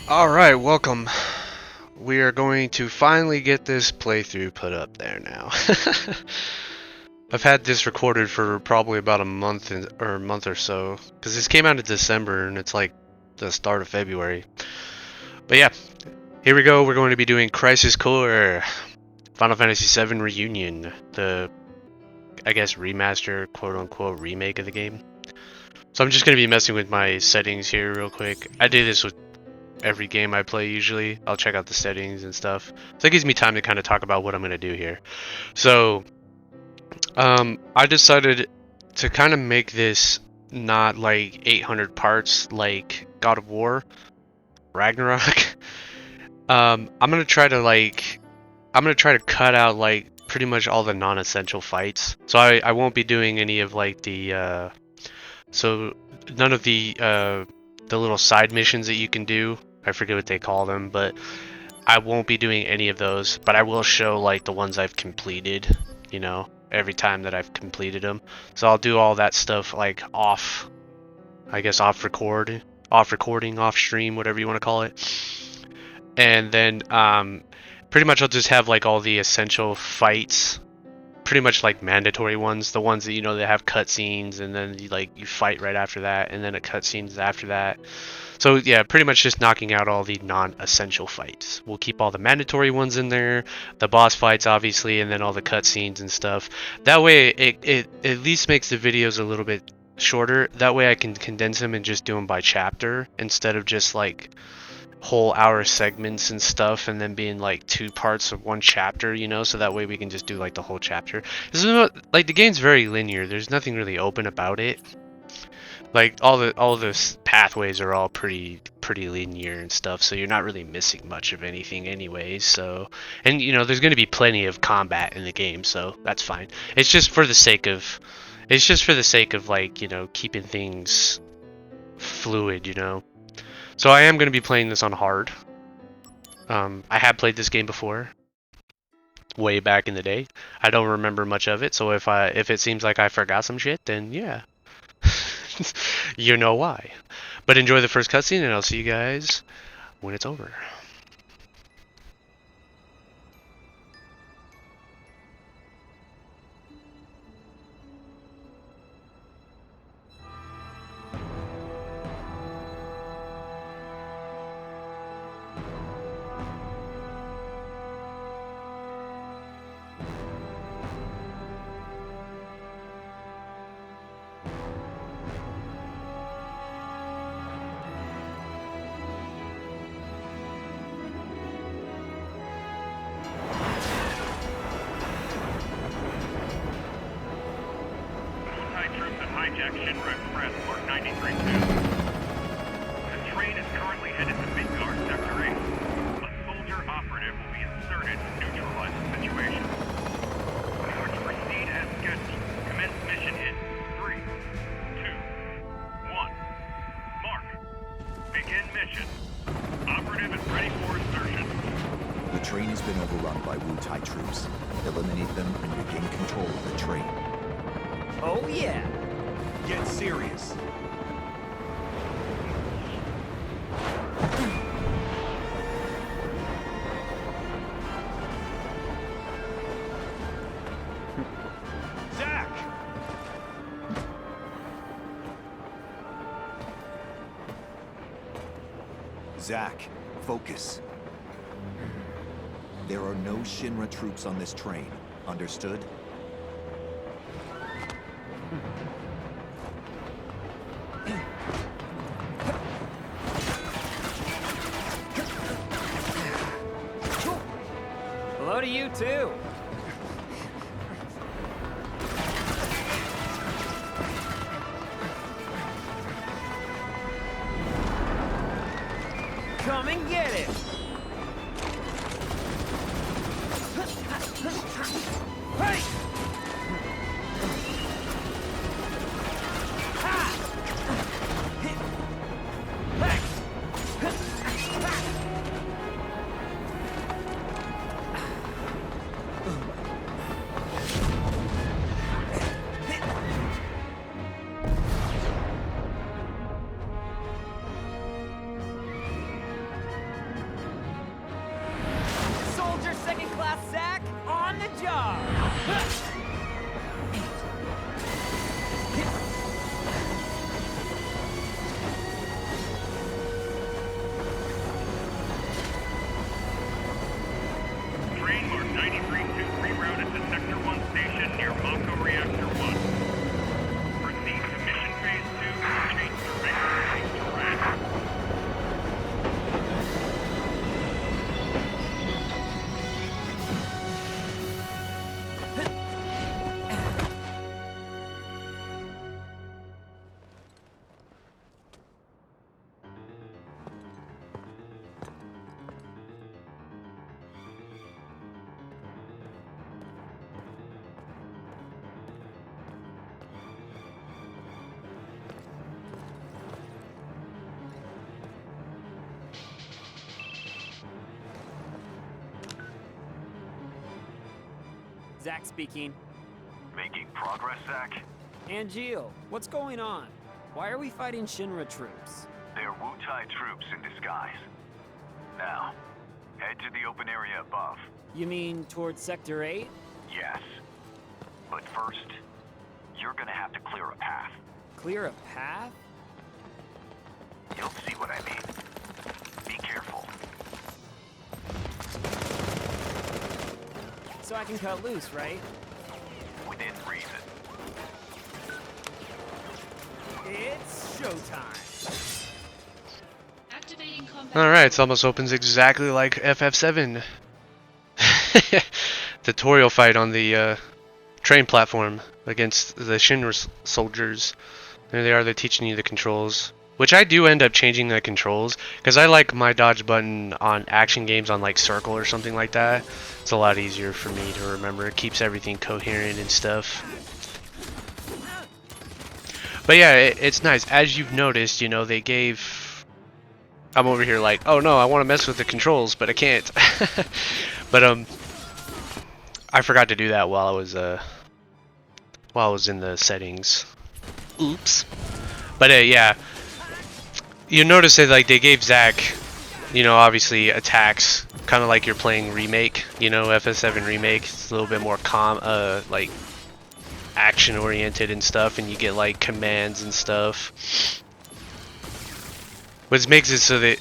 Alright, welcome. We are going to finally get this playthrough put up there now. I've had this recorded for probably about a month or so, because this came out in December and it's like the start of February. But yeah, here we go. We're going to be doing Crisis Core, Final Fantasy VII Reunion, the, I guess, remaster, quote-unquote, remake of the game. So I'm just going to be messing with my settings here real quick. I do this with every game I play usually. I'll check out the settings and stuff. So it gives me time to kind of talk about what I'm going to do here. So, I decided to kind of make this not like 800 parts like God of War, Ragnarok. I'm going to try to cut out like pretty much all the non-essential fights. So I won't be doing any of like the, so none of the little side missions that you can do. I forget what they call them, but I won't be doing any of those, but I will show like the ones I've completed, you know, every time that I've completed them. So I'll do all that stuff like off, I guess off recording, off stream, whatever you want to call it. And then pretty much I'll just have like all the essential fights, pretty much like mandatory ones, the ones that you know that have cutscenes, and then you fight right after that, and then a cutscenes after that. So yeah, pretty much just knocking out all the non-essential fights. We'll keep all the mandatory ones in there, the boss fights obviously, and then all the cutscenes and stuff. That way it at least makes the videos a little bit shorter. That way I can condense them and just do them by chapter instead of just like whole hour segments and stuff and then being like 2 parts of one chapter, you know, so that way we can just do like the whole chapter. This is like the game's very linear. There's nothing really open about it. Like all the pathways are all pretty linear and stuff, so you're not really missing much of anything anyways. So, and you know, there's going to be plenty of combat in the game, so that's fine. It's just for the sake of like, you know, keeping things fluid, you know. So I am going to be playing this on hard. I have played this game before, way back in the day. I don't remember much of it, so if it seems like I forgot some shit, then yeah. You know why. But enjoy the first cutscene, and I'll see you guys when it's over. Troops. Eliminate them and regain control of the train. Oh yeah! Get serious! Zach! Zach, focus. There are no Shinra troops on this train. Understood? Hello to you too. Come and get it. Hey! Zach speaking. Making progress, Zach? Angeal, what's going on? Why are we fighting Shinra troops? They're Wu-Tai troops in disguise. Now, head to the open area above. You mean towards Sector 8? Yes. But first, you're gonna have to clear a path. Clear a path? You'll see what I mean. Be careful. So I can cut loose, right? Within reason. It's showtime. Activating combat. Alright, it almost opens exactly like FF7. Tutorial fight on the train platform against the Shinra soldiers. There they are, they're teaching you the controls. Which I do end up changing the controls, because I like my dodge button on action games on like circle or something like that. It's a lot easier for me to remember. It keeps everything coherent and stuff. But yeah, it's nice. As you've noticed, you know, they gave... I'm over here like, oh no, I want to mess with the controls, but I can't. But I forgot to do that while I was in the settings. Oops. But yeah. You notice that like they gave Zach, you know, obviously attacks, kind of like you're playing Remake, you know, FF7 Remake. It's a little bit more like action oriented and stuff, and you get like commands and stuff. Which makes it so that,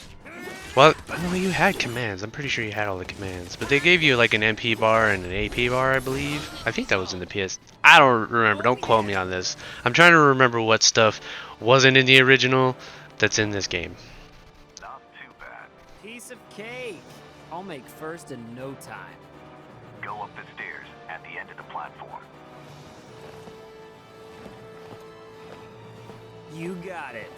well, no, you had commands. I'm pretty sure you had all the commands, but they gave you like an MP bar and an AP bar, I believe. I think that was in the PS. I don't remember. Don't quote me on this. I'm trying to remember what stuff wasn't in the original that's in this game. Not too bad. Piece of cake. I'll make first in no time. Go up the stairs at the end of the platform. You got it.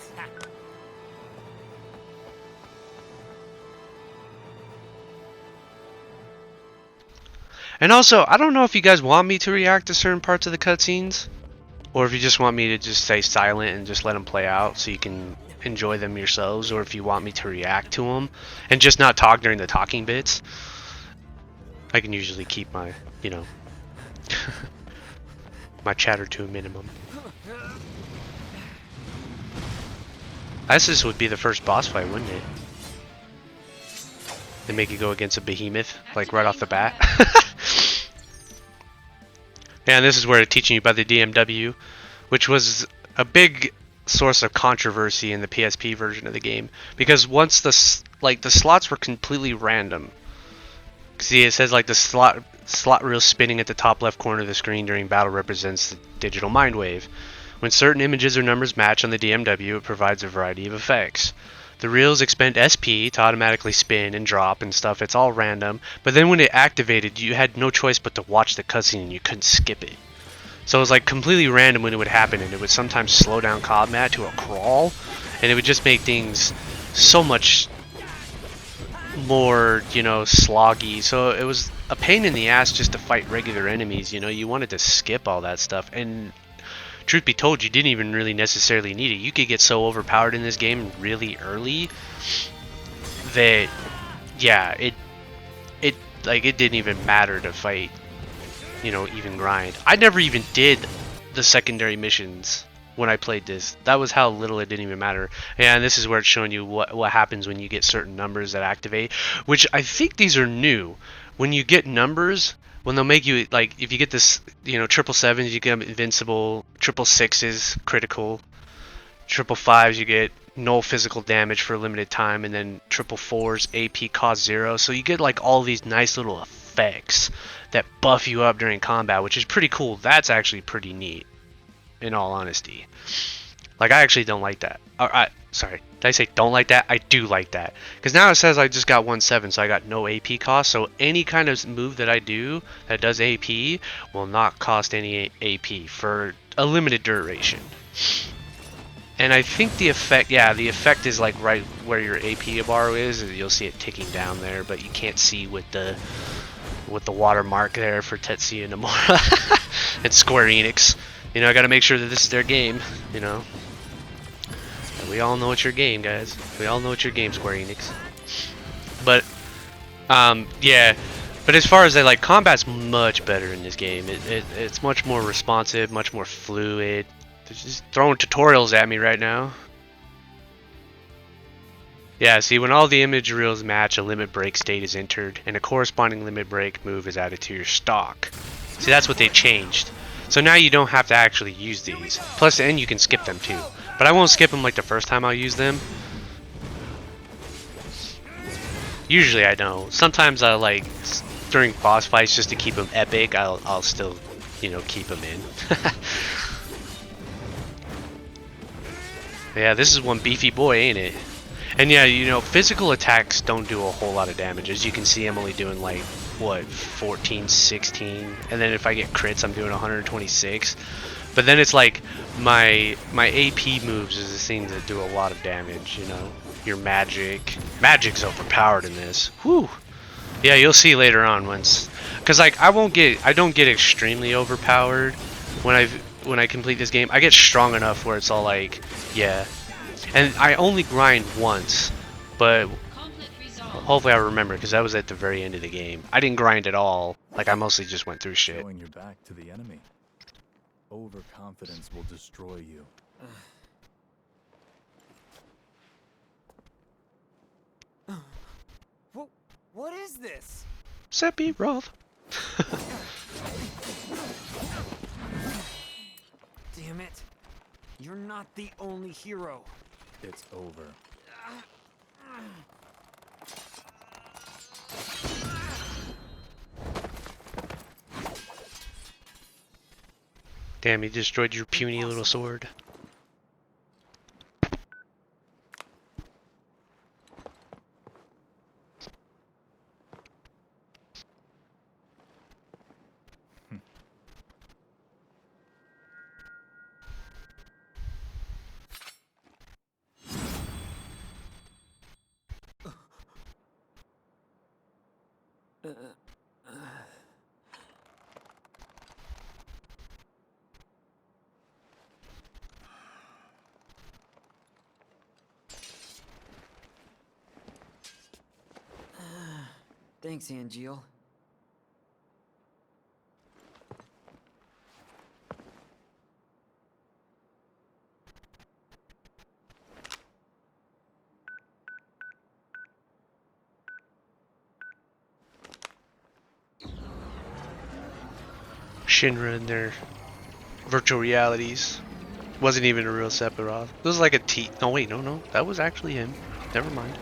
And also, I don't know if you guys want me to react to certain parts of the cutscenes, or if you just want me to just stay silent and just let them play out so you can enjoy them yourselves, or if you want me to react to them and just not talk during the talking bits. I can usually keep my, you know, my chatter to a minimum. I guess this would be the first boss fight, wouldn't it? They make you go against a behemoth, like right off the bat. And this is where it's teaching you about the DMW, which was a big source of controversy in the PSP version of the game, because once the slots were completely random. See, it says like the slot reel spinning at the top left corner of the screen during battle represents the digital mind wave. When certain images or numbers match on the DMW, it provides a variety of effects. The reels expend SP to automatically spin and drop and stuff. It's all random. But then when it activated, you had no choice but to watch the cutscene and you couldn't skip it. So it was like completely random when it would happen, and it would sometimes slow down combat to a crawl, and it would just make things so much more, you know, sloggy. So it was a pain in the ass just to fight regular enemies, you know. You wanted to skip all that stuff, and truth be told, you didn't even really necessarily need it. You could get so overpowered in this game really early that, yeah, it didn't even matter to fight, you know, even grind. I never even did the secondary missions when I played this. That was how little it didn't even matter. And this is where it's showing you what happens when you get certain numbers that activate, which I think these are new. When you get numbers, when they'll make you, like, if you get this, you know, 777s, you get invincible, 666s, critical, 555s, you get no physical damage for a limited time, and then 444s, AP cost 0. So you get, like, all these nice little effects that buff you up during combat, which is pretty cool. That's actually pretty neat, in all honesty. Like, I actually don't like that. Sorry, did I say don't like that? I do like that. Because now it says I just got 1/7, so I got no AP cost. So any kind of move that I do that does AP will not cost any AP for a limited duration. And I think the effect, yeah, the effect is like right where your AP bar is. You'll see it ticking down there, but you can't see with the watermark there for Tetsuya Nomura and Square Enix. You know, I got to make sure that this is their game, you know. We all know it's your game, guys. We all know it's your game, Square Enix. But, yeah, But as far as like combat's much better in this game. It's much more responsive, much more fluid. They're just throwing tutorials at me right now. Yeah, see, when all the image reels match, a limit break state is entered, and a corresponding limit break move is added to your stock. See, that's what they changed. So now you don't have to actually use these. Plus, and you can skip them too. But I won't skip them like the first time I'll use them. Usually I don't. Sometimes I like, during boss fights, just to keep them epic, I'll still, you know, keep them in. Yeah, this is one beefy boy, ain't it? And yeah, you know, physical attacks don't do a whole lot of damage. As you can see, I'm only doing like, what, 14, 16? And then if I get crits, I'm doing 126. But then it's like, my AP moves is the thing that do a lot of damage, you know? Your magic. Magic's overpowered in this. Whew! Yeah, you'll see later on once. Because like, I don't get extremely overpowered when I complete this game. I get strong enough where it's all like, yeah. And I only grind once, but hopefully I remember, because that was at the very end of the game. I didn't grind at all. Like, I mostly just went through shit. Showing your back to the enemy. Overconfidence will destroy you. What is this? Sephiroth. Damn it. You're not the only hero. It's over. Damn, he destroyed your puny little sword. Thanks, Angeal. Shinra and their virtual realities. Wasn't even a real Sephiroth. It was like a T. No, wait, no. That was actually him. Never mind.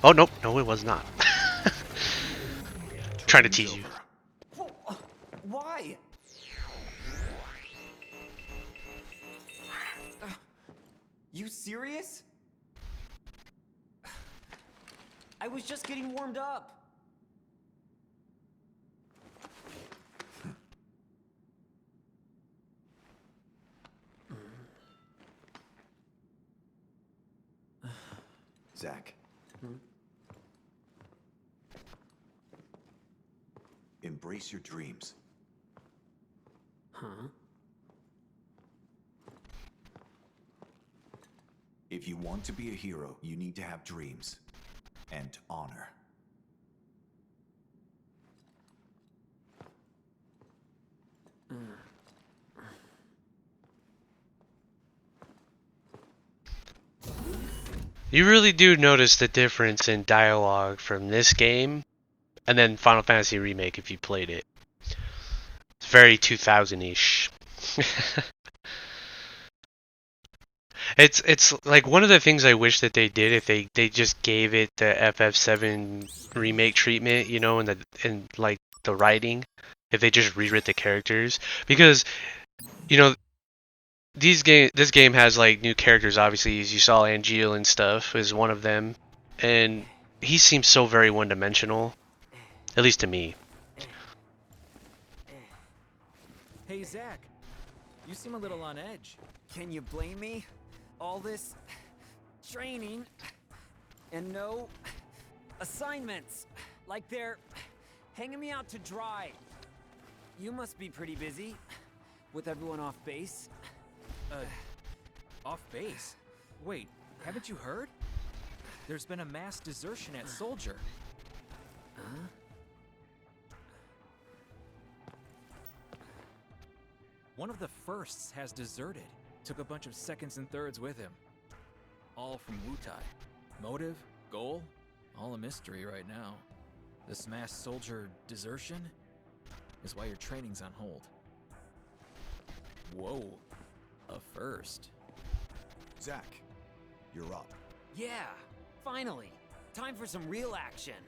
Oh, nope. No, it was not. Trying to tease you. Why? You serious? I was just getting warmed up. Zack. Embrace your dreams. Huh? If you want to be a hero, you need to have dreams and honor. You really do notice the difference in dialogue from this game and then Final Fantasy Remake if you played it. It's very 2000-ish. It's like one of the things I wish that they did if they just gave it the FF7 remake treatment, you know, and like the writing, if they just rewrote the characters, because you know this game has like new characters. Obviously, as you saw, Angeal and stuff is one of them, and he seems so very one-dimensional, at least to me. Hey, Zack. You seem a little on edge. Can you blame me? All this training and no assignments. Like they're hanging me out to dry. You must be pretty busy with everyone off base. Off base? Wait, haven't you heard? There's been a mass desertion at Soldier. Huh? One of the firsts has deserted. Took a bunch of seconds and thirds with him. All from Wutai. Motive? Goal? All a mystery right now. This mass soldier desertion is why your training's on hold. Whoa. A first. Zach, you're up. Yeah, finally. Time for some real action.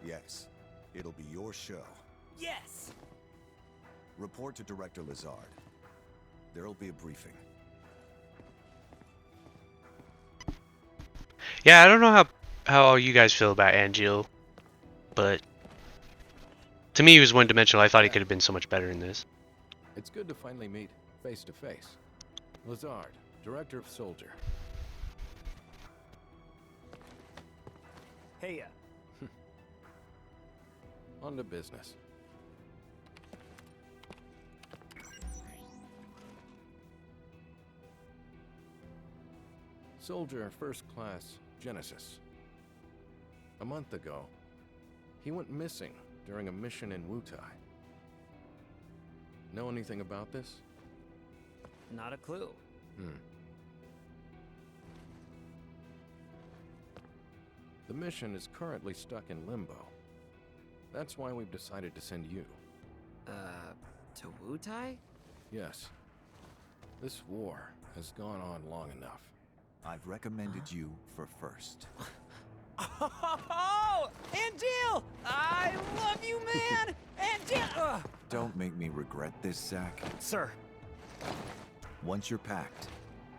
Yes, it'll be your show. Yes! Report to Director Lazard. There'll be a briefing. Yeah, I don't know how you guys feel about Angel, but to me he was one-dimensional. I thought he could have been so much better in this. It's good to finally meet face to face. Lazard, Director of Soldier. Hey, On to business. Soldier First Class Genesis. A month ago, he went missing during a mission in Wutai. Know anything about this? not a clue. The mission is currently stuck in limbo. That's why we've decided to send you. To Wutai? Yes. This war has gone on long enough. I've recommended you for first. Oh, Angel! I love you, man! Angel! Don't make me regret this, Zach. Sir. Once you're packed,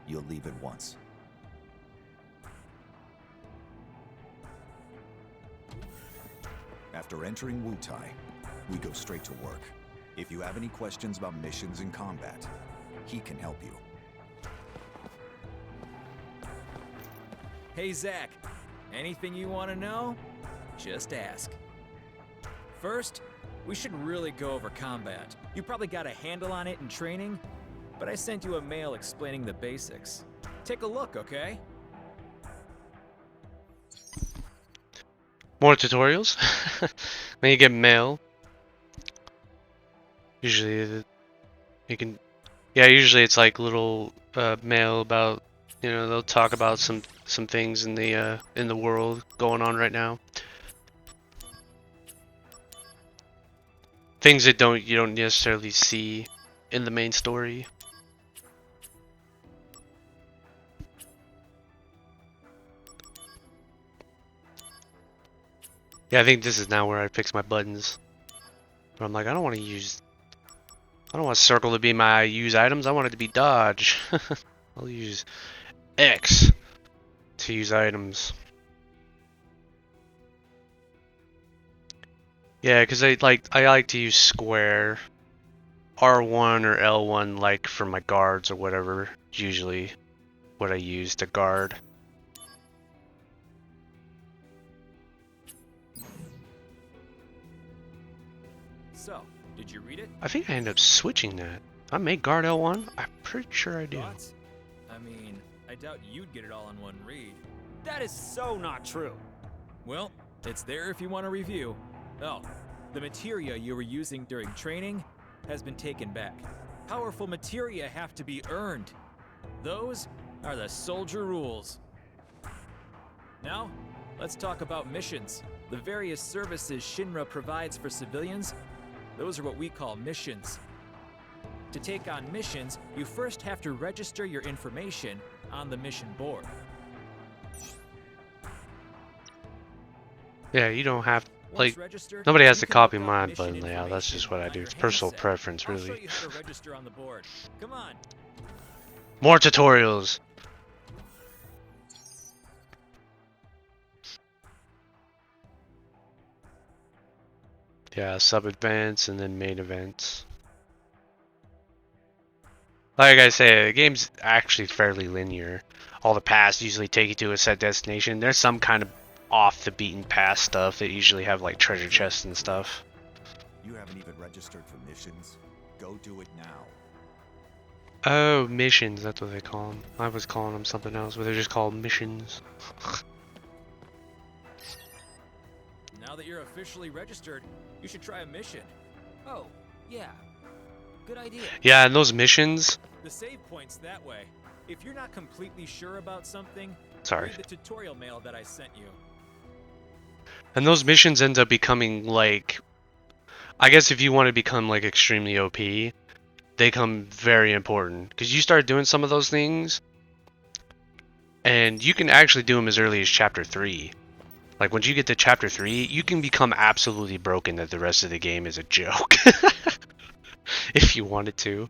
you'll leave at once. After entering Wutai, we go straight to work. If you have any questions about missions and combat, he can help you. Hey, Zach. Anything you want to know? Just ask. First, we should really go over combat. You probably got a handle on it in training, but I sent you a mail explaining the basics. Take a look, okay? More tutorials. Then you get mail. Usually, you can. Yeah, usually it's like little mail about. You know, they'll talk about some things in the world going on right now. Things that you don't necessarily see in the main story. Yeah, I think this is now where I fix my buttons. But I'm like, I don't want circle to be my use items. I want it to be dodge. I'll use X to use items. Yeah, because I like to use square, R1 or L1 like for my guards or whatever. Usually, what I use to guard. So, did you read it? I think I end up switching that. I may guard L1. I'm pretty sure I do. Thoughts? I mean, I doubt you'd get it all in one read. That is so not true. Well, it's there if you want to review. Oh, the materia you were using during training has been taken back. Powerful materia have to be earned. Those are the soldier rules. Now, let's talk about missions. The various services Shinra provides for civilians, those are what we call missions. To take on missions, you first have to register your information on the mission board. Yeah, you don't have Once registered, nobody has you to can copy look up my mission button layout. That's just what I information do. on It's your personal handset. preference, I'll show really. you how to register on the board. Come on. More tutorials. Yeah, sub events and then main events. Like I say, the game's actually fairly linear. All the paths usually take you to a set destination. There's some kind of off the beaten path stuff that usually have like treasure chests and stuff. You haven't even registered for missions. Go do it now. Oh, missions, that's what they call them. I was calling them something else, but they're just called missions. Now that you're officially registered, you should try a mission. Oh, Yeah, good idea. Yeah, and those missions. The save point's that way. If you're not completely sure about something, Sorry. read the tutorial mail that I sent you. And those missions end up becoming like, I guess if you want to become like extremely OP, they become very important because you start doing some of those things, and you can actually do them as early as chapter 3. Like once you get to chapter 3, you can become absolutely broken that the rest of the game is a joke. If you wanted to.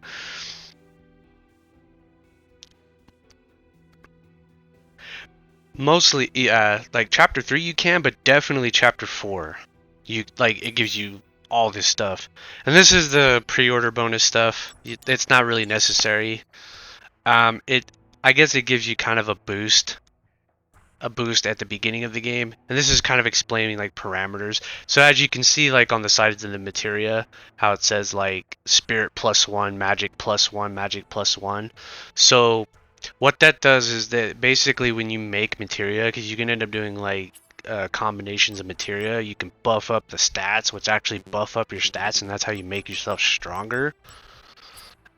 Mostly, yeah, like chapter 3 you can, but definitely chapter 4. You like it gives you all this stuff. And this is the pre-order bonus stuff. It's not really necessary. I guess it gives you kind of a boost at the beginning of the game, and this is kind of explaining like parameters. So as you can see, like on the sides of the materia, how it says like spirit +1, magic +1, magic +1. So what that does is that basically when you make materia, because you can end up doing like combinations of materia, you can buff up the stats, which actually buff up your stats, and that's how you make yourself stronger.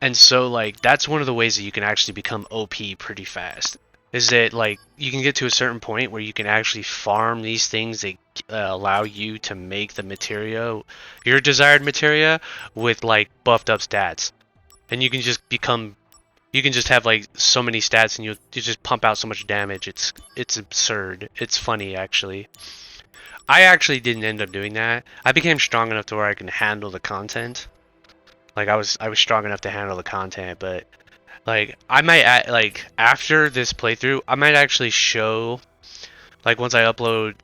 And so like that's one of the ways that you can actually become OP pretty fast. Is that like you can get to a certain point where you can actually farm these things that allow you to make the materia, your desired materia, with like buffed up stats, and you can just have like so many stats, and you just pump out so much damage. It's absurd. It's funny actually. I actually didn't end up doing that. I became strong enough to where I can handle the content. Like I was strong enough to handle the content, but like I might like after this playthrough, I might actually show, like once I upload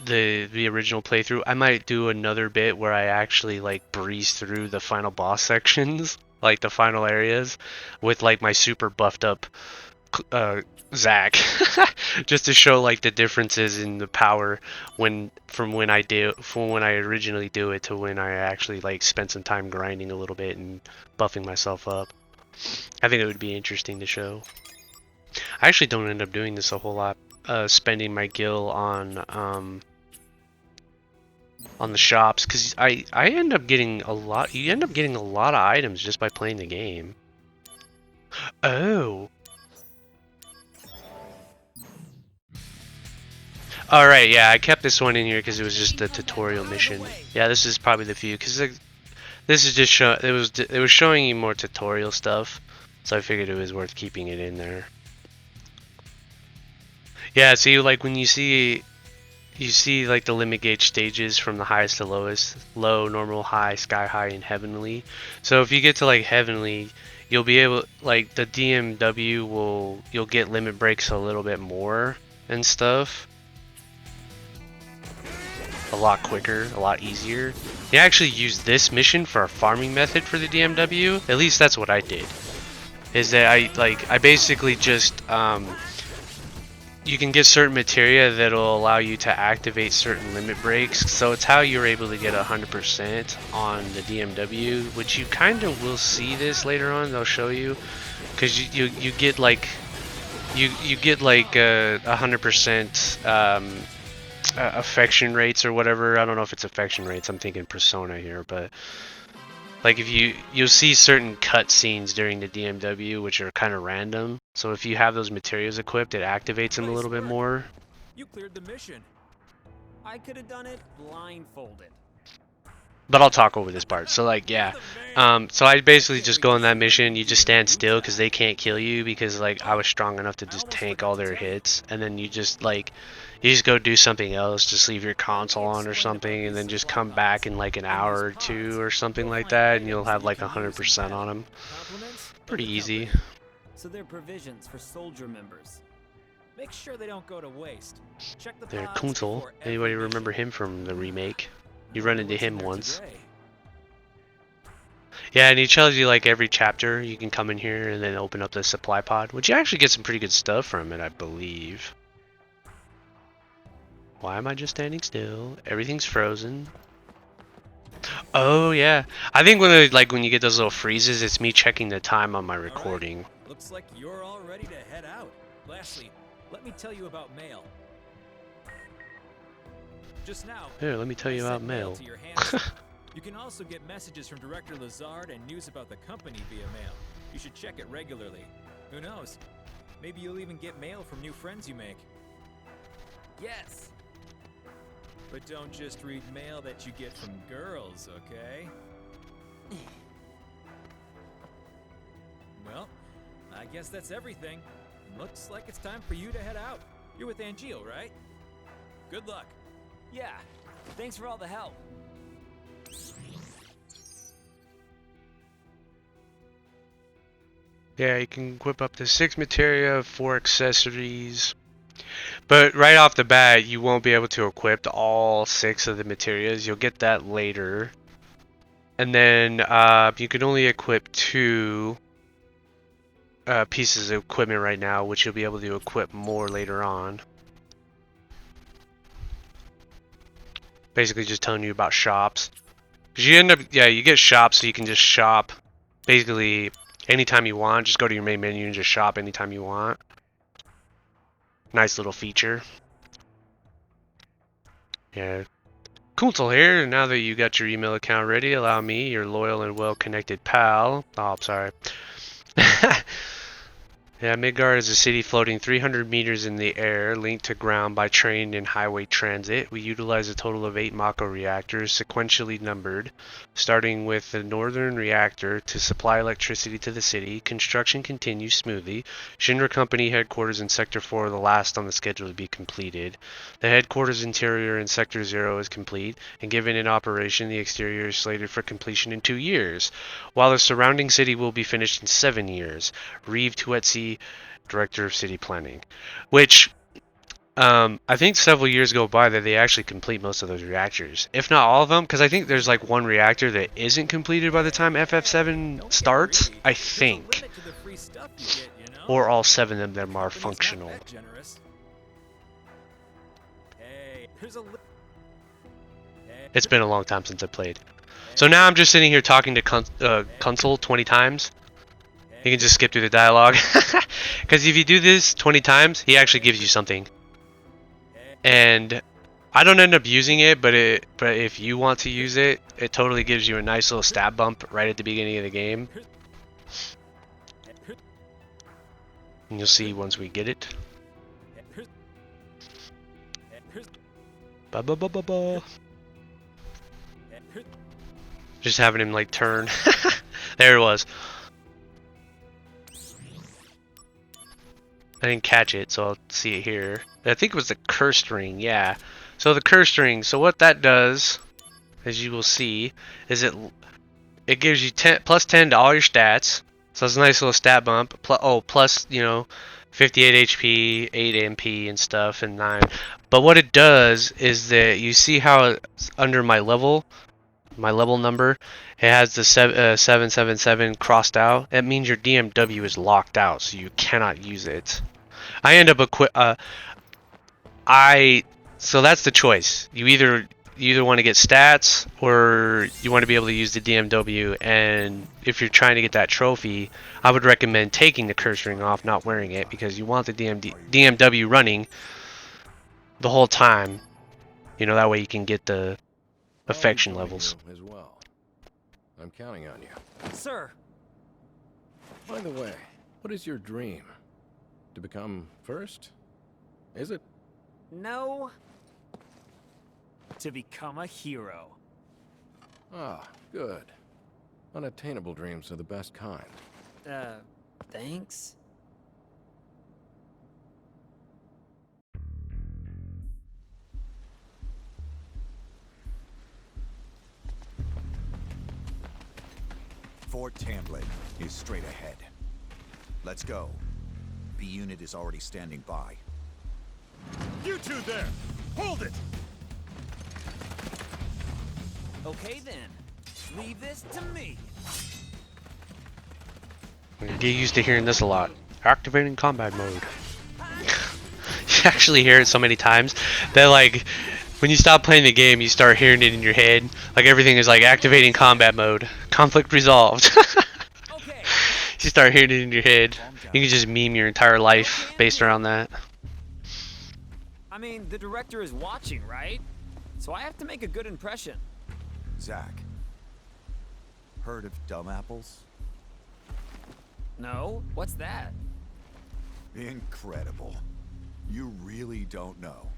the original playthrough, I might do another bit where I actually like breeze through the final boss sections, like the final areas, with like my super buffed up Zack, just to show like the differences in the power from when I originally do it to when I actually like spent some time grinding a little bit and buffing myself up. I think it would be interesting to show. I actually don't end up doing this a whole lot, spending my gil on the shops, because I end up getting a lot. You end up getting a lot of items just by playing the game. Oh. Alright, yeah, I kept this one in here because it was just the tutorial mission. Yeah, this is probably the few, because this is just it was showing you more tutorial stuff, so I figured it was worth keeping it in there. Yeah, see, like when you see like the limit gauge stages from the highest to lowest, low, normal, high, sky high, and heavenly. So if you get to like heavenly, you'll be able, like the DMW you'll get limit breaks a little bit more and stuff. A lot quicker, a lot easier. You actually use this mission for a farming method for the DMW. At least that's what I did. Is that I basically just you can get certain materia that'll allow you to activate certain limit breaks. So it's how you're able to get 100% on the DMW, which you kind of will see this later on. They'll show you, because you get like 100%. Affection rates or whatever. I don't know if it's affection rates. I'm thinking Persona here, but like if you'll see certain cutscenes during the DMW which are kind of random. So if you have those materials equipped, it activates them a little bit more. You cleared the mission. I could have done it blindfolded. But I'll talk over this part. So like, yeah, so I basically just go on that mission. You just stand still because they can't kill you, because like I was strong enough to just tank all their hits, and then you just go do something else, just leave your console on or something, and then just come back in like an hour or two or something like that, and you'll have like 100% on them. Pretty easy. So they're provisions for soldier members. Make sure they don't go to waste. Check the There, pods Kunzel. before every Anybody mission. remember him from the remake? You run into him What's in there once. today? Yeah, and he tells you like every chapter you can come in here and then open up the supply pod, which you actually get some pretty good stuff from it, I believe. Why am I just standing still? Everything's frozen. Oh yeah, I think when you get those little freezes, it's me checking the time on my recording. All right. Looks like you're all ready to head out. Lastly, let me tell you about mail. Just now. Here, let me tell you I about sent mail. to your hands. You can also get messages from Director Lazard and news about the company via mail. You should check it regularly. Who knows? Maybe you'll even get mail from new friends you make. Yes. But don't just read mail that you get from girls, okay? Well, I guess that's everything. Looks like it's time for you to head out. You're with Angel, right? Good luck. Yeah. Thanks for all the help. Yeah, you can equip up to 6 materia, 4 accessories. But right off the bat, you won't be able to equip all 6 of the materials. You'll get that later. And then you can only equip 2 pieces of equipment right now, which you'll be able to equip more later on. Basically just telling you about shops. Because you end up, yeah, you get shops, so you can just shop basically anytime you want. Just go to your main menu and just shop anytime you want. Nice little feature. Yeah. Kunzel here. Now that you got your email account ready, allow me, your loyal and well-connected pal. Oh, I'm sorry. Yeah, Midgard is a city floating 300 meters in the air, linked to ground by train and highway transit. We utilize a total of 8 Mako reactors, sequentially numbered, starting with the northern reactor to supply electricity to the city. Construction continues smoothly. Shinra Company headquarters in Sector 4 are the last on the schedule to be completed. The headquarters interior in Sector 0 is complete, and given in operation, the exterior is slated for completion in 2 years, while the surrounding city will be finished in 7 years. Reeve Tuetsi, Director of City Planning, which I think several years go by that they actually complete most of those reactors, if not all of them, because I think there's like one reactor that isn't completed by the time FF7 starts, I think, or all 7 of them are functional. It's been a long time since I played, so now I'm just sitting here talking to Kunzel 20 times. You can just skip through the dialogue. Because if you do this 20 times, he actually gives you something. And I don't end up using it, but if you want to use it, it totally gives you a nice little stat bump right at the beginning of the game. And you'll see once we get it. Ba ba ba ba ba. Just having him like turn. There it was. I didn't catch it, so I'll see it here. I think it was the cursed ring, yeah. So the cursed ring, so what that does, as you will see, is it gives you plus 10 to all your stats. So it's a nice little stat bump. Plus, you know, 58 HP, 8 MP and stuff, and 9. But what it does is that you see how under my level number, it has the 777 crossed out. That means your DMW is locked out, so you cannot use it. I end up so that's the choice. You either want to get stats or you want to be able to use the DMW, and if you're trying to get that trophy, I would recommend taking the curse ring off, not wearing it, because you want the DMW running the whole time. You know, that way you can get the affection levels. As well. I'm counting on you. Sir. By the way, what is your dream? To become first? Is it? No. To become a hero. Ah, good. Unattainable dreams are the best kind. Thanks? Fort Tamblin is straight ahead. Let's go. B unit is already standing by. You two there! Hold it! Okay then. Leave this to me. Get used to hearing this a lot. Activating combat mode. You actually hear it so many times that, like, when you stop playing the game, you start hearing it in your head. Like, everything is like activating combat mode. Conflict resolved. Okay. You start hearing it in your head. You can just meme your entire life based around that. I mean, the director is watching, right? So I have to make a good impression. Zach, Heard of dumb apples? No? What's that? Incredible. You really don't know.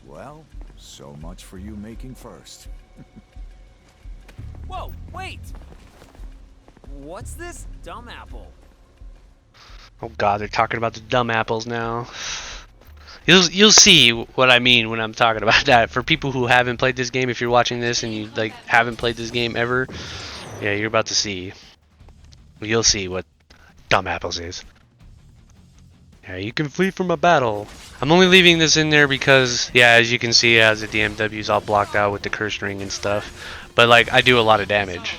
Well, so much for you making first. Whoa, wait! What's this dumb apple? Oh god, they're talking about the dumb apples now. You'll see what I mean when I'm talking about that. For people who haven't played this game, if you're watching this and you like haven't played this game ever, yeah, you're about to see. You'll see what dumb apples is. Yeah, you can flee from a battle. I'm only leaving this in there because, yeah, as you can see, as the DMW is all blocked out with the curse ring and stuff. But like, I do a lot of damage,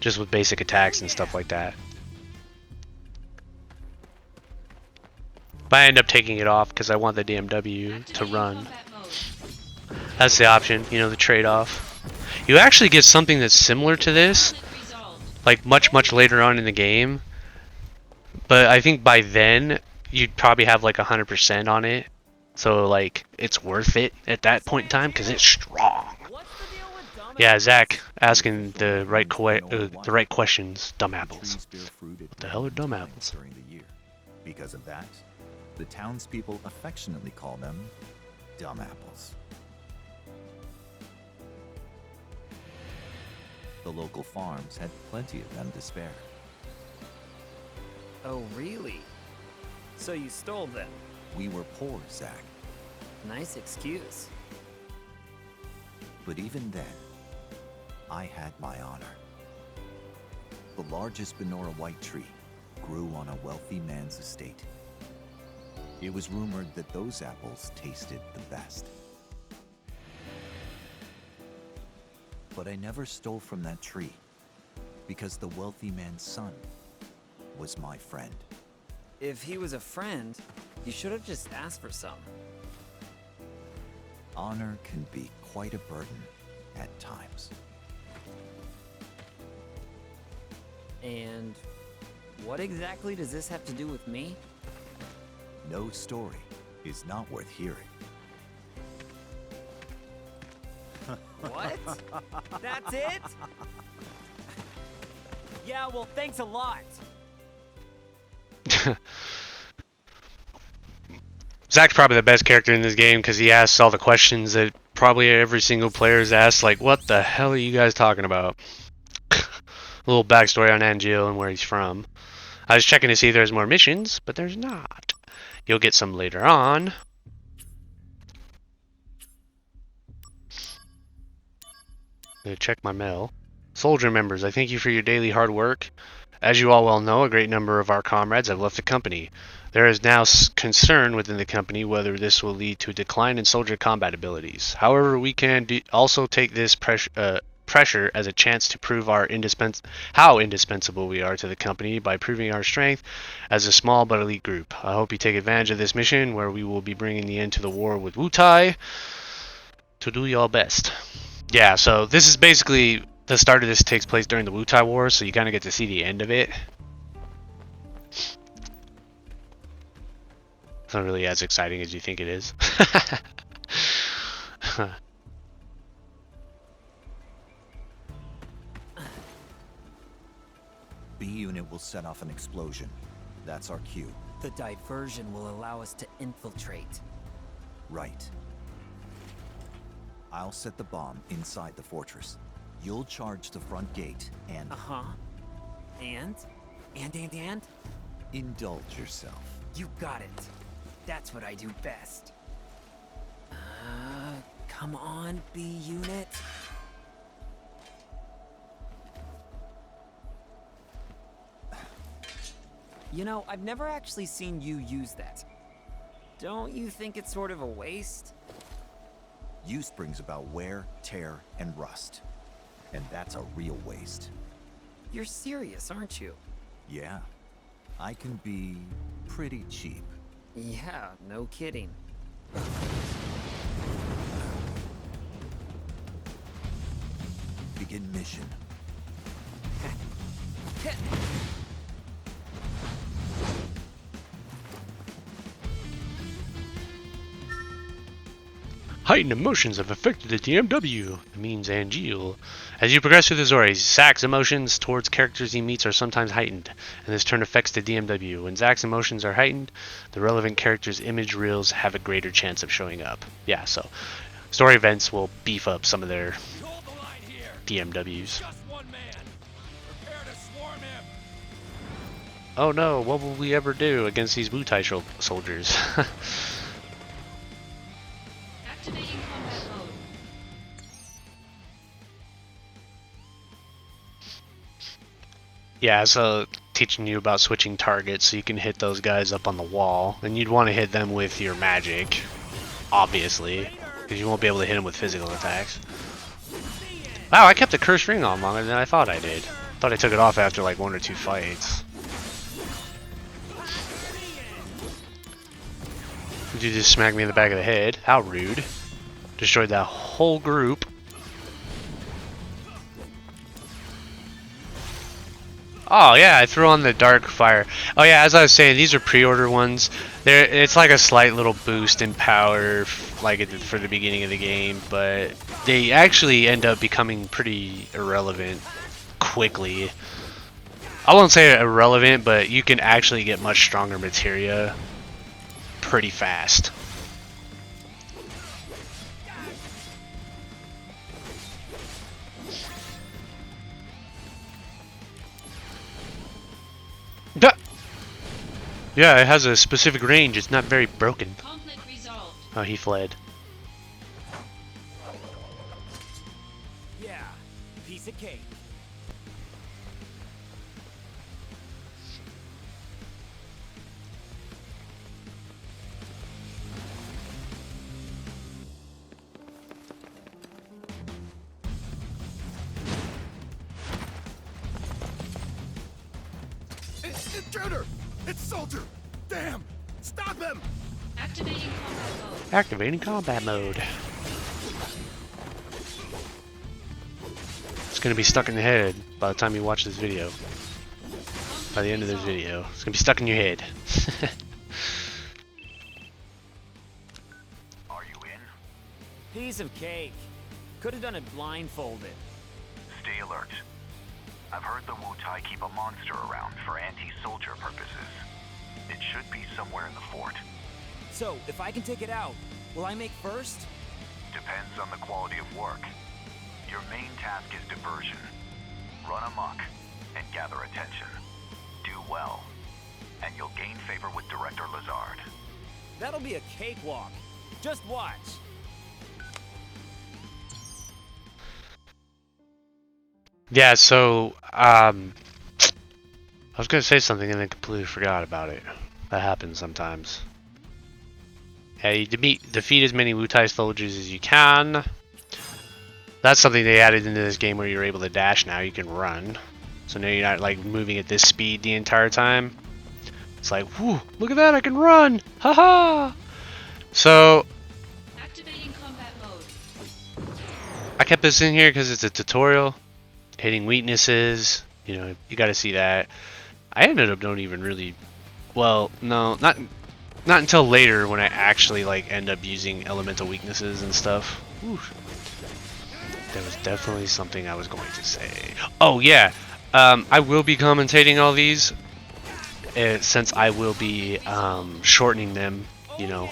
just with basic attacks and stuff like that. But I end up taking it off because I want the DMW to run. That's the option, you know, the trade-off. You actually get something that's similar to this, like much later on in the game. But I think by then, you'd probably have like 100% on it. So like, it's worth it at that point in time because it's strong. Yeah, Zach asking the right questions. Dumb apples. What the hell are dumb apples? During the year. Because of that, the townspeople affectionately call them dumb apples. The local farms had plenty of them to spare. Oh, really? So you stole them? We were poor, Zach. Nice excuse. But even then, I had my honor. The largest Benora white tree grew on a wealthy man's estate. It was rumored that those apples tasted the best. But I never stole from that tree, because the wealthy man's son was my friend. If he was a friend, you should have just asked for some. Honor can be quite a burden at times. And what exactly does this have to do with me? No story is not worth hearing. What? That's it? Yeah, well, thanks a lot. Zach's probably the best character in this game because he asks all the questions that probably every single player has asked, like, what the hell are you guys talking about? A little backstory on Angeal and where he's from. I was checking to see if there's more missions, but there's not. You'll get some later on. Gonna check my mail. Soldier members, I thank you for your daily hard work. As you all well know, a great number of our comrades have left the company. There is now concern within the company whether this will lead to a decline in soldier combat abilities. However, we can also take this pressure as a chance to prove how indispensable we are to the company by proving our strength as a small but elite group. I hope you take advantage of this mission where we will be bringing the end to the war with Wutai to do your best. Yeah, so this is basically the start of this takes place during the Wutai War, so you kind of get to see the end of it. It's not really as exciting as you think it is. B unit will set off an explosion. That's our cue. The diversion will allow us to infiltrate. Right. I'll set the bomb inside the fortress. You'll charge the front gate and... Uh-huh. And? And? Indulge yourself. You got it. That's what I do best. Come on, B unit. You know, I've never actually seen you use that. Don't you think it's sort of a waste? Use brings about wear, tear, and rust. And that's a real waste. You're serious, aren't you? Yeah. I can be pretty cheap. Yeah, no kidding. Begin mission. Heightened emotions have affected the DMW. It means Angeal. As you progress through the story, Zack's emotions towards characters he meets are sometimes heightened, and this turn affects the DMW. When Zack's emotions are heightened, the relevant character's image reels have a greater chance of showing up. Yeah, so story events will beef up some of their Hold the line here. DMWs. Just one man. Prepare to swarm him. Oh no, what will we ever do against these Wutai soldiers? Activating combat mode. Yeah, so teaching you about switching targets so you can hit those guys up on the wall. And you'd want to hit them with your magic, obviously, because you won't be able to hit them with physical attacks. Wow, I kept the cursed ring on longer than I thought I did. Thought I took it off after like 1 or 2 fights. Did you just smack me in the back of the head? How rude. Destroyed that whole group. Oh yeah, I threw on the dark fire. Oh yeah, as I was saying, these are pre-order ones. It's like a slight little boost in power, like it did for the beginning of the game, but they actually end up becoming pretty irrelevant quickly. I won't say irrelevant, but you can actually get much stronger materia pretty fast. Yeah, it has a specific range. It's not very broken. Conflict resolved. Oh, he fled. Yeah, piece of cake. Intruder! It's Soldier! Damn! Stop him! Activating combat mode. Activating combat mode. It's gonna be stuck in the head by the time you watch this video. By the end of this video, it's gonna be stuck in your head. Are you in? Piece of cake. Could have done it blindfolded. Stay alert. I've heard the Wutai keep a monster around for anti-soldier purposes. It should be somewhere in the fort. So, if I can take it out, will I make first? Depends on the quality of work. Your main task is diversion. Run amok and gather attention. Do well, and you'll gain favor with Director Lazard. That'll be a cakewalk. Just watch. Yeah, so I was gonna say something and then completely forgot about it. That happens sometimes. Yeah, you defeat as many Wutai soldiers as you can. That's something they added into this game where you're able to dash now. You can run. So now you're not like moving at this speed the entire time. It's like, whoo, look at that, I can run! Haha! So Activating combat mode. I kept this in here because it's a tutorial. Hitting weaknesses, you know, you gotta see that. I ended up don't even really, well, no, not until later when I actually like end up using elemental weaknesses and stuff. Whew. There was definitely something I was going to say. Oh yeah, I will be commentating all these since I will be shortening them, you know,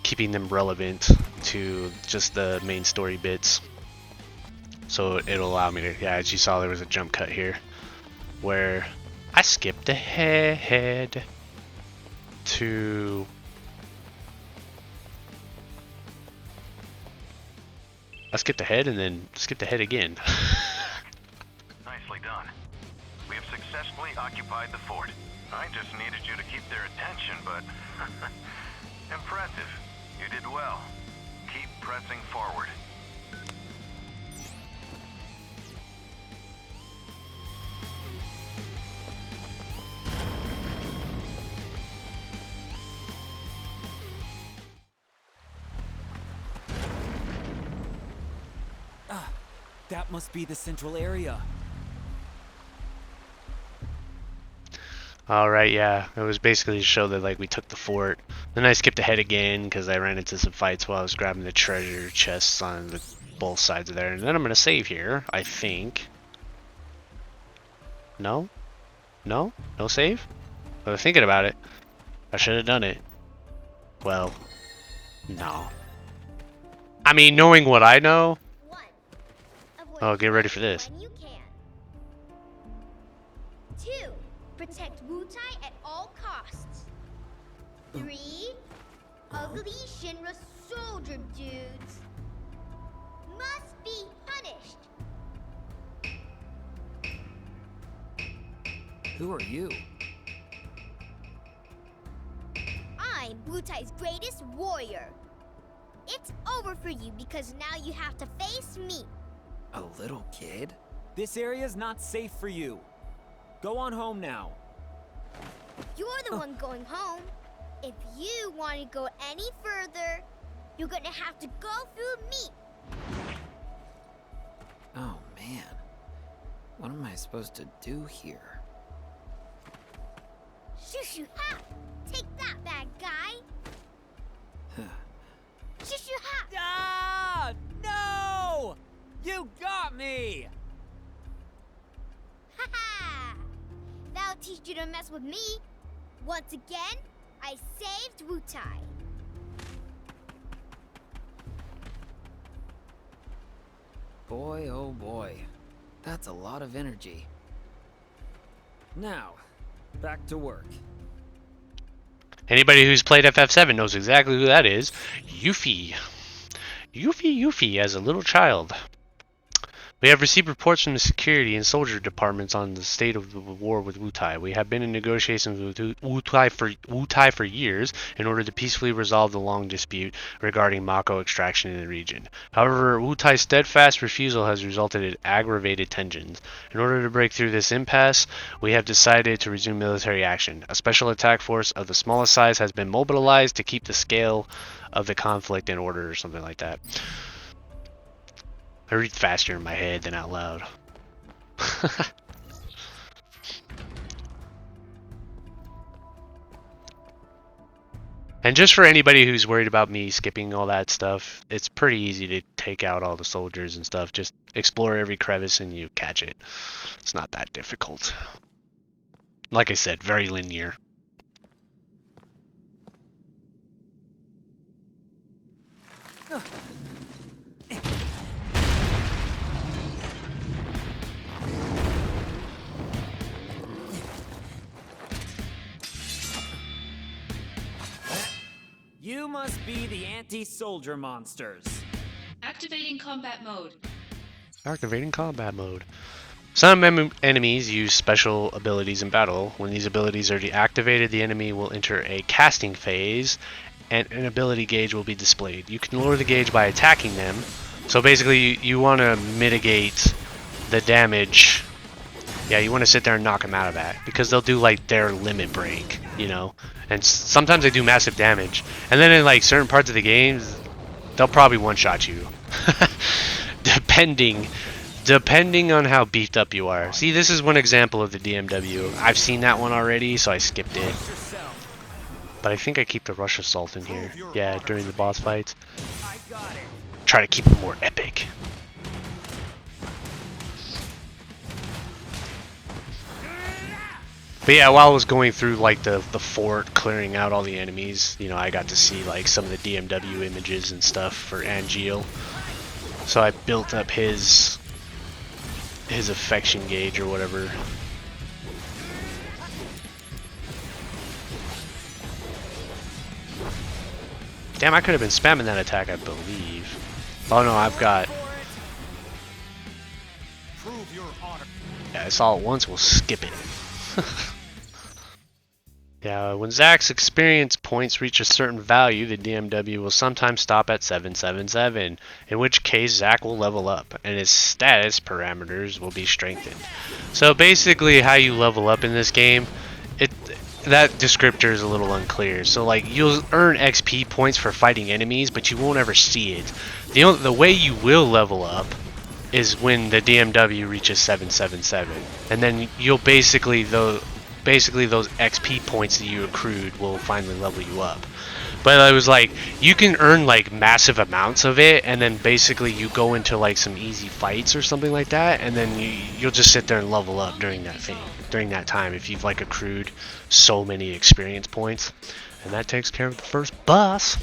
keeping them relevant to just the main story bits. So it'll allow me to, yeah, as you saw there was a jump cut here where I skipped ahead to and then skipped ahead again. Nicely done. We have successfully occupied the fort. I just needed you to keep their attention, but impressive. You did well. Keep pressing forward. That must be the central area. Alright, yeah. It was basically to show that like we took the fort. Then I skipped ahead again because I ran into some fights while I was grabbing the treasure chests on both sides of there. And then I'm gonna save here, I think. No? No? No save? I was thinking about it. I should have done it. Well, no. I mean, knowing what I know. Oh, get ready for this. When you can. 2. Protect Wutai at all costs. 3. Ugly Shinra soldier dudes must be punished. Who are you? I'm Wutai's greatest warrior. It's over for you because now you have to face me. A little kid? This area's not safe for you. Go on home now. You're the one going home. If you want to go any further, you're gonna have to go through me. Oh man. What am I supposed to do here? Shoo ha! Take that, bad guy. Shoo ha! Ah! No! You got me! Ha ha! That'll teach you to mess with me. Once again, I saved Wutai. Boy, oh boy. That's a lot of energy. Now, back to work. Anybody who's played FF7 knows exactly who that is. Yuffie. Yuffie as a little child. We have received reports from the security and soldier departments on the state of the war with Wutai. We have been in negotiations with Wutai for years in order to peacefully resolve the long dispute regarding Mako extraction in the region. However, Wutai's steadfast refusal has resulted in aggravated tensions. In order to break through this impasse, we have decided to resume military action. A special attack force of the smallest size has been mobilized to keep the scale of the conflict in order, or something like that. I read faster in my head than out loud. And just for anybody who's worried about me skipping all that stuff, it's pretty easy to take out all the soldiers and stuff. Just explore every crevice and you catch it. It's not that difficult. Like I said, very linear. You must be the anti-soldier monsters. Activating combat mode. Activating combat mode. Some enemies use special abilities in battle. When these abilities are deactivated, the enemy will enter a casting phase and an ability gauge will be displayed. You can lower the gauge by attacking them. So basically you want to mitigate the damage. Yeah, you want to sit there and knock them out of that because they'll do like their limit break, you know. And sometimes they do massive damage. And then in like certain parts of the game, they'll probably one-shot you. Depending on how beefed up you are. See, this is one example of the DMW. I've seen that one already, so I skipped it. But I think I keep the rush assault in here. Yeah, during the boss fights. Try to keep it more epic. But yeah, while I was going through like the fort, clearing out all the enemies, you know, I got to see like some of the DMW images and stuff for Angeal. So I built up his affection gauge or whatever. Damn, I could have been spamming that attack, I believe. Oh no, I've got... Yeah, it's all at once, we'll skip it. Yeah, when Zack's experience points reach a certain value, the DMW will sometimes stop at 777, in which case Zack will level up, and his status parameters will be strengthened. So basically how you level up in this game, that descriptor is a little unclear. So like, you'll earn XP points for fighting enemies, but you won't ever see it. The way you will level up is when the DMW reaches 777, and then you'll basically, basically those XP points that you accrued will finally level you up. But it was like, you can earn like massive amounts of it, and then basically you go into like some easy fights or something like that, and then you'll just sit there and level up during that time if you've like accrued so many experience points. And that takes care of the first boss.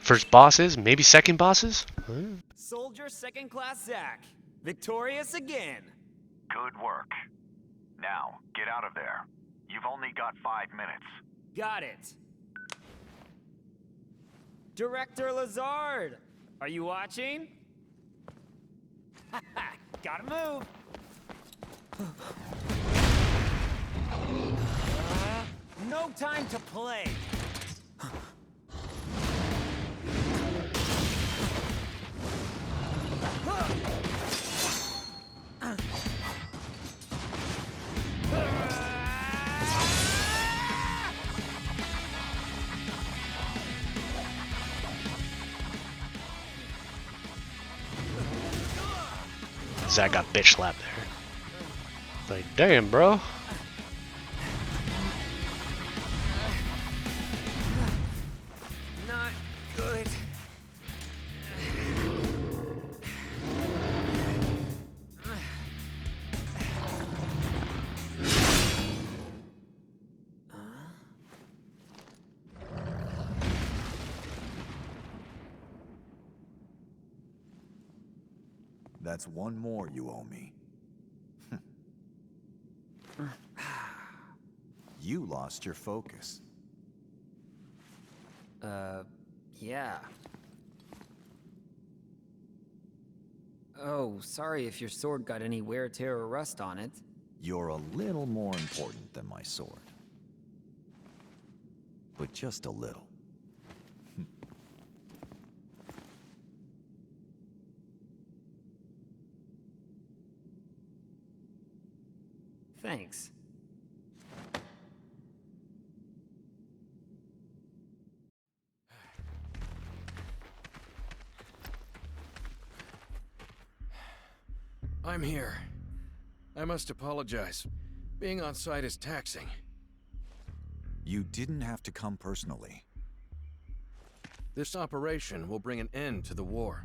First bosses, maybe second bosses? Soldier second class Zach. Victorious again. Good work. Now, get out of there. You've only got 5 minutes. Got it. Director Lazard, are you watching? Gotta move. No time to play. Zach got bitch slapped there. Like, damn, bro. Not good. That's one more you owe me. You lost your focus. Yeah. Oh, sorry if your sword got any wear, tear, or rust on it. You're a little more important than my sword. But just a little. Thanks. I'm here. I must apologize. Being on site is taxing. You didn't have to come personally. This operation will bring an end to the war.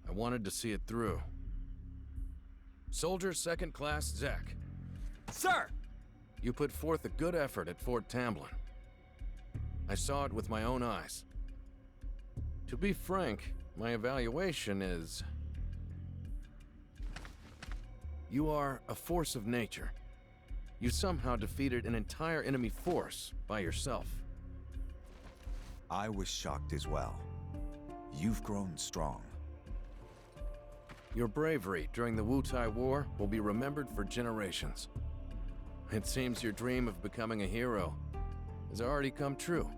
I wanted to see it through. Soldier Second Class Zach. Sir! You put forth a good effort at Fort Tamblin. I saw it with my own eyes. To be frank, my evaluation is... You are a force of nature. You somehow defeated an entire enemy force by yourself. I was shocked as well. You've grown strong. Your bravery during the Wutai War will be remembered for generations. It seems your dream of becoming a hero has already come true.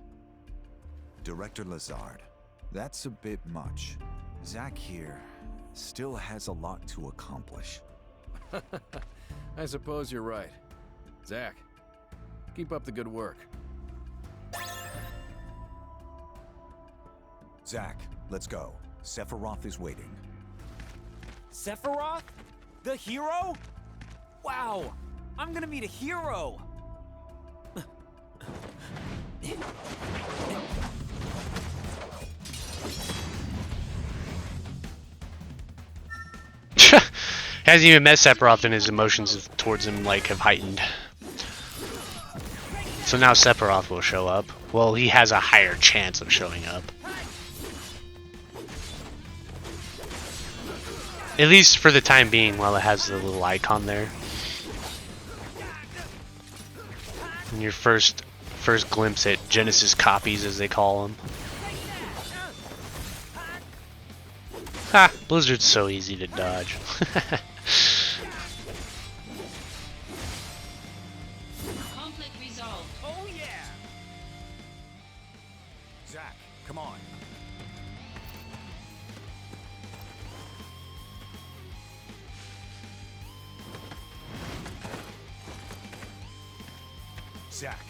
Director Lazard, that's a bit much. Zach here still has a lot to accomplish. I suppose you're right. Zach, keep up the good work. Zach, let's go. Sephiroth is waiting. Sephiroth? The hero? Wow! I'm gonna meet a hero! Hasn't even met Sephiroth, and his emotions towards him like have heightened. So now Sephiroth will show up. Well, he has a higher chance of showing up. At least for the time being, while it has the little icon there. And your first glimpse at Genesis copies, as they call them. Ha! Blizzard's so easy to dodge. Conflict resolved. Oh yeah! Zach, come on. Zach,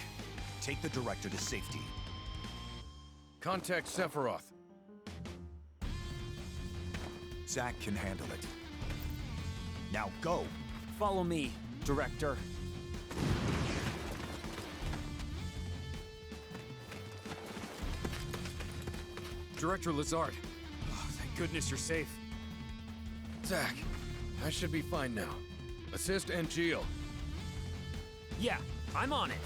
take the director to safety. Contact Sephiroth. Zach can handle it. Now go! Follow me, Director. Director Lazard. Oh, thank goodness you're safe. Zach, I should be fine now. Assist Angel. Yeah, I'm on it.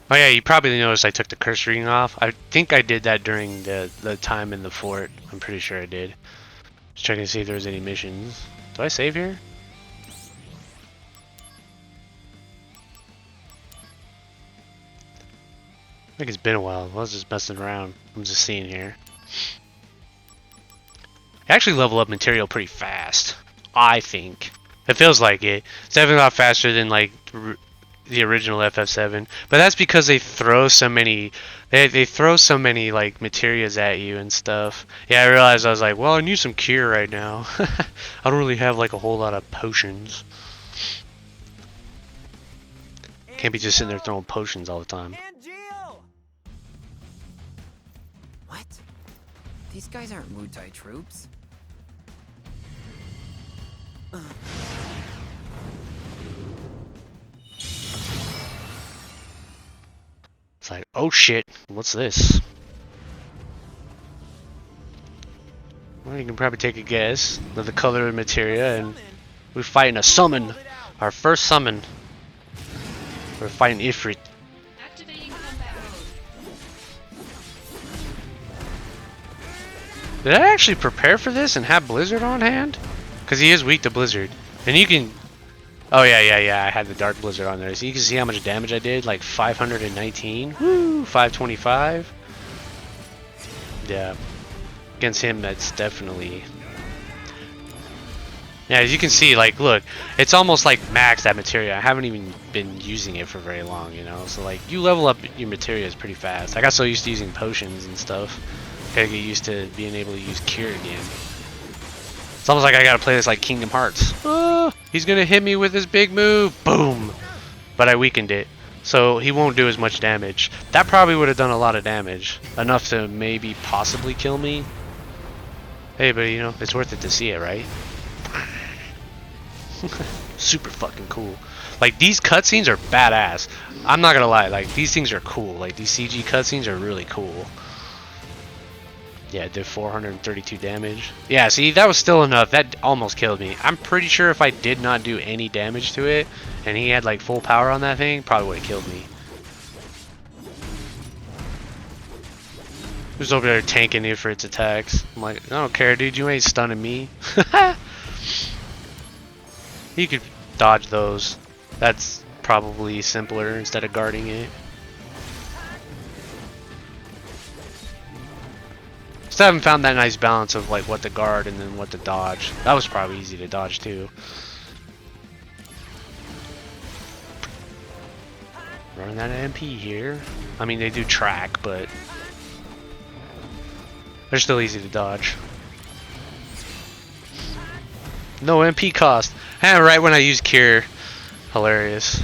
Oh yeah, you probably noticed I took the curse ring off. I think I did that during the time in the fort. I'm pretty sure I did. Just checking to see if there was any missions. Do I save here? I think it's been a while. I was just messing around. I'm just seeing here. I actually level up material pretty fast. I think. It feels like it. It's definitely a lot faster than like the original FF7, but that's because they throw so many they throw so many like materials at you and stuff. Yeah, I realized I was like, well, I need some cure right now. I don't really have like a whole lot of potions. Can't be just sitting there throwing potions all the time. Angel! What? These guys aren't Mutai troops. It's like, oh shit, what's this? Well, you can probably take a guess of the color of the materia, and we're fighting a summon. Our first summon. We're fighting Ifrit. Activating combat mode. Did I actually prepare for this and have Blizzard on hand? Because he is weak to Blizzard. And you can... Oh yeah, I had the Dark Blizzard on there. So you can see how much damage I did. Like 519. Woo! 525. Yeah. Against him, that's definitely... Yeah, as you can see, like, look. It's almost like max, that materia. I haven't even been using it for very long, you know? So, like, you level up your materia pretty fast. I got so used to using potions and stuff. Gotta get used to being able to use cure again. It's almost like I gotta play this like Kingdom Hearts. He's gonna hit me with his big move. Boom! But I weakened it. So he won't do as much damage. That probably would have done a lot of damage. Enough to maybe possibly kill me. Hey, but you know, it's worth it to see it, right? Super fucking cool. Like, these cutscenes are badass. I'm not gonna lie, like, these things are cool. Like, these CG cutscenes are really cool. Yeah, it did 432 damage. Yeah, see, that was still enough. That almost killed me. I'm pretty sure if I did not do any damage to it, and he had like full power on that thing, probably would have killed me. Who's over there tanking it for its attacks? I'm like, I don't care, dude. You ain't stunning me. You could dodge those. That's probably simpler instead of guarding it. Still haven't found that nice balance of like what to guard and then what to dodge. That was probably easy to dodge too. Running out of MP here. I mean, they do track, but they're still easy to dodge. No MP cost. And right when I use cure. Hilarious.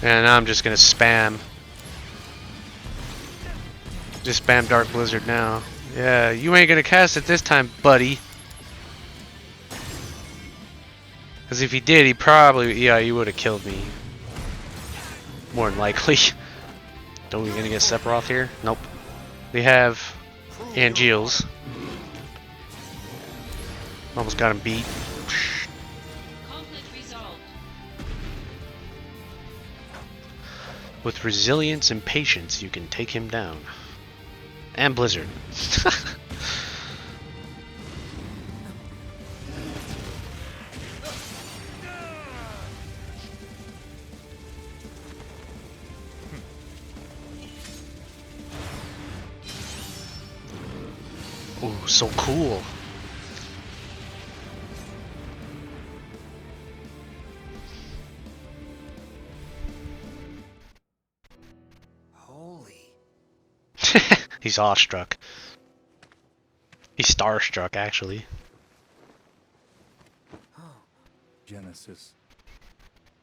And now I'm just gonna spam. Just spam Dark Blizzard now. Yeah, you ain't gonna cast it this time, buddy. Because if he did, he probably, yeah, he would have killed me. More than likely. Don't we gonna get Sephiroth here? Nope. We have Angeals. Almost got him beat. Conflict resolved. With resilience and patience, you can take him down. And Blizzard. Ooh, so cool. Holy. He's awestruck. He's starstruck, actually. Oh, Genesis.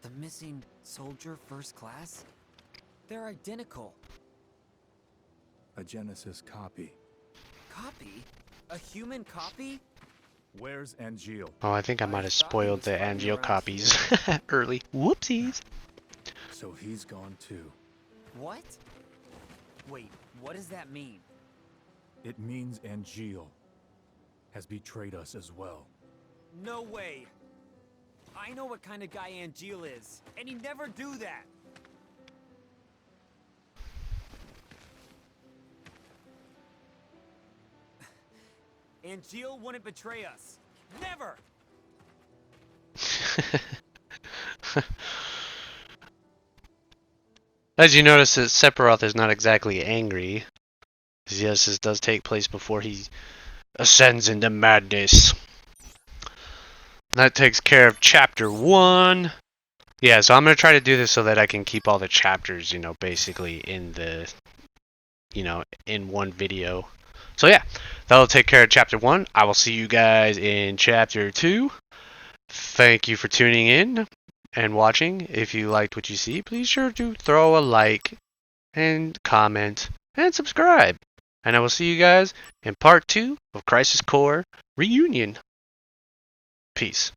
the missing soldier first class? They're identical. A Genesis copy. Copy? A human copy? Where's Angel? Oh, I think I might have thought he spoiled was the fighting Angel around copies early. Whoopsies. So he's gone too. What? Wait, what does that mean? It means Angeal has betrayed us as well. No way! I know what kind of guy Angeal is, and he'd never do that! Angeal wouldn't betray us. Never! As you notice, that Sephiroth is not exactly angry. Yes, this does take place before he ascends into madness. That takes care of chapter 1. Yeah, so I'm going to try to do this so that I can keep all the chapters, basically in the, in one video. So yeah, that'll take care of chapter 1. I will see you guys in chapter 2. Thank you for tuning in and watching. If you liked what you see, please sure to throw a like and comment and subscribe. And I will see you guys in part 2 of Crisis Core Reunion. Peace.